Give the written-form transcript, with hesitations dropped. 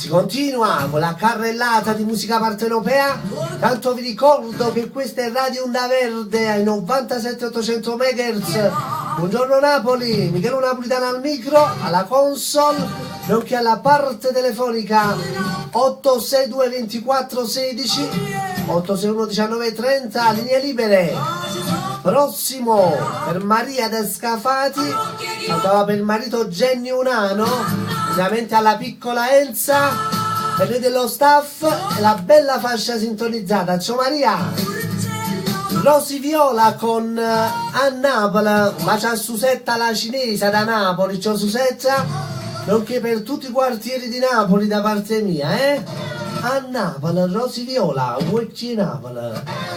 Si continua con la carrellata di musica partenopea. Tanto vi ricordo che questa è Radio Onda Verde ai 97.800 MHz. Buongiorno Napoli, Michele Napulitan al micro, alla console, nonché alla parte telefonica 862 24 16 861 19 30, linee libere. Prossimo per Maria da Scafati, andava per il marito Genny Unano, ovviamente alla piccola Elsa, per noi dello staff e la bella fascia sintonizzata. Ciao Maria! Rosy Viola con a Napoli, ma c'ha Susetta la cinese da Napoli, ciao Susetta, nonché per tutti i quartieri di Napoli da parte mia, a Napoli, Rosy Viola, Napoli.